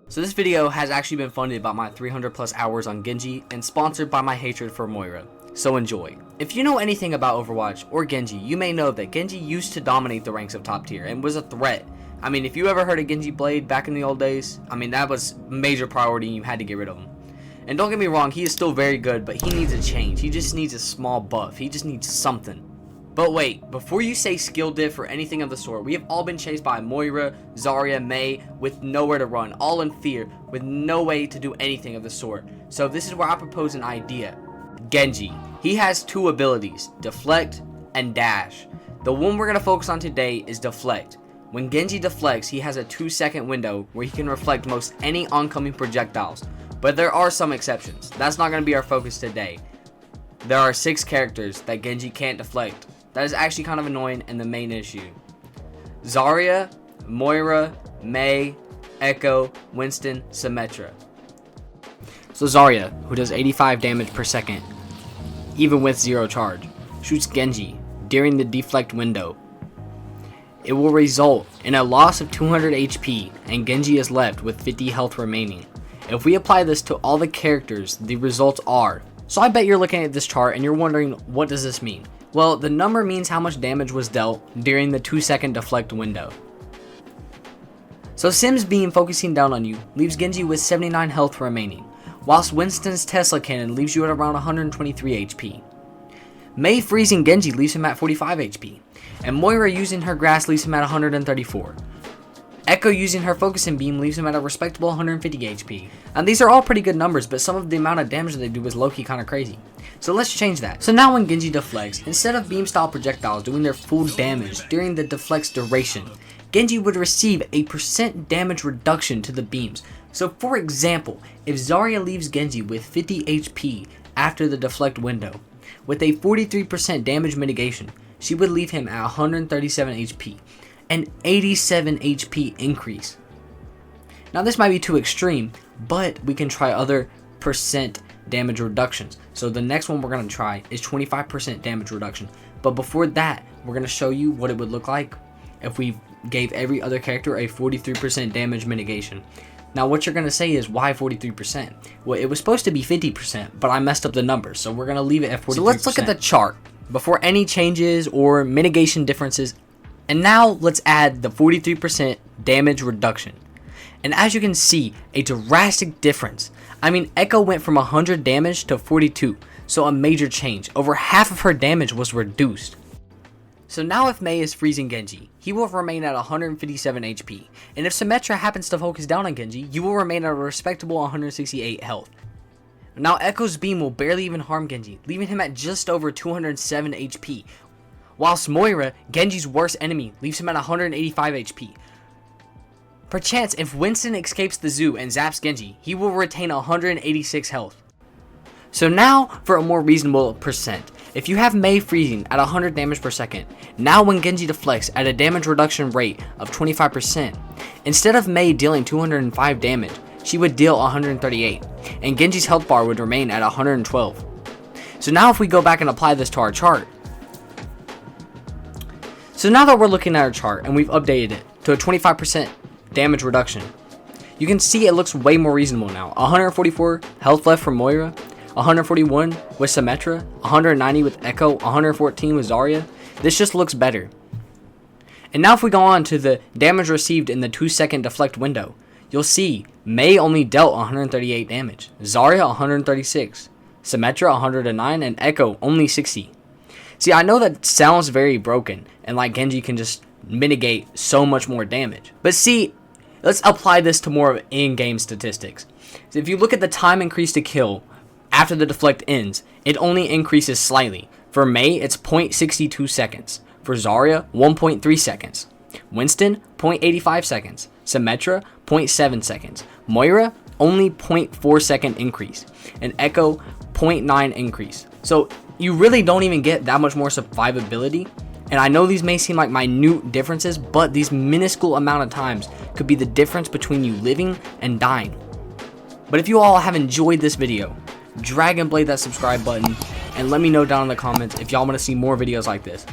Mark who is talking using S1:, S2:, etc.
S1: So this video has actually been funded by my 300 plus hours on Genji and sponsored by my hatred for Moira. So enjoy. If you know anything about Overwatch or Genji, you may know that Genji used to dominate the ranks of top tier and was a threat. I mean, if you ever heard of Genji Blade back in the old days, I mean, that was major priority and you had to get rid of him. And don't get me wrong, he is still very good, but he needs a change. He just needs a small buff. He just needs something. But wait, before you say skill diff or anything of the sort, we have all been chased by Moira, Zarya, Mei, with nowhere to run, all in fear, with no way to do anything of the sort. So this is where I propose an idea. Genji. He has two abilities, deflect and dash. The one we're going to focus on today is deflect. When Genji deflects, he has a 2-second window where he can reflect most any oncoming projectiles. But there are some exceptions. That's not going to be our focus today. There are 6 characters that Genji can't deflect. That is actually kind of annoying and the main issue. Zarya, Moira, Mei, Echo, Winston, Symmetra. So Zarya, who does 85 damage per second, even with 0 charge, shoots Genji during the deflect window. It will result in a loss of 200 HP and Genji is left with 50 health remaining. If we apply this to all the characters, the results are. So I bet you're looking at this chart and you're wondering, what does this mean? Well, the number means how much damage was dealt during the 2-second deflect window. So Sim's beam focusing down on you leaves Genji with 79 health remaining, whilst Winston's Tesla cannon leaves you at around 123 HP. Mei freezing Genji leaves him at 45 HP, and Moira using her grass leaves him at 134. Echo using her focusing beam leaves him at a respectable 150 HP. And these are all pretty good numbers, but some of the amount of damage that they do is low-key kind of crazy. So let's change that. So now when Genji deflects, instead of beam style projectiles doing their full damage during the deflect's duration, Genji would receive a % damage reduction to the beams. So for example, if Zarya leaves Genji with 50 HP after the deflect window, with a 43% damage mitigation, she would leave him at 137 HP. An 87 HP increase. Now this might be too extreme, but we can try other % damage reductions. So the next one we're going to try is 25% damage reduction. But before that, we're going to show you what it would look like if we gave every other character a 43% damage mitigation. Now what you're going to say is, why 43%? Well, it was supposed to be 50%, but I messed up the numbers, so we're going to leave it at 43%. So let's look at the chart before any changes or mitigation differences. And now let's add the 43% damage reduction. And as you can see, a drastic difference. I mean, Echo went from 100 damage to 42, so a major change. Over half of her damage was reduced. So now if Mei is freezing Genji, he will remain at 157 HP. And if Symmetra happens to focus down on Genji, you will remain at a respectable 168 health. Now Echo's beam will barely even harm Genji, leaving him at just over 207 HP. Whilst Moira, Genji's worst enemy, leaves him at 185 HP. Perchance, if Winston escapes the zoo and zaps Genji, he will retain 186 health. So now for a more reasonable percent. If you have Mei freezing at 100 damage per second, now when Genji deflects at a damage reduction rate of 25%, instead of Mei dealing 205 damage, she would deal 138, and Genji's health bar would remain at 112. So now if we go back and apply this to our chart, so now that we're looking at our chart and we've updated it to a 25% damage reduction, you can see it looks way more reasonable now. 144 health left for Moira, 141 with Symmetra, 190 with Echo, 114 with Zarya. This just looks better. And now if we go on to the damage received in the 2-second deflect window, you'll see Mei only dealt 138 damage, Zarya 136, Symmetra 109, and Echo only 60. See, I know that sounds very broken, and like Genji can just mitigate so much more damage. But see, let's apply this to more of in-game statistics. So if you look at the time increase to kill after the deflect ends, it only increases slightly. For Mei, it's 0.62 seconds. For Zarya, 1.3 seconds. Winston, 0.85 seconds. Symmetra, 0.7 seconds. Moira, only 0.4 second increase. And Echo, 0.9 increase. So you really don't even get that much more survivability. And I know these may seem like minute differences, but these minuscule amount of times could be the difference between you living and dying. But if you all have enjoyed this video, drag and blade that subscribe button and let me know down in the comments if y'all want to see more videos like this.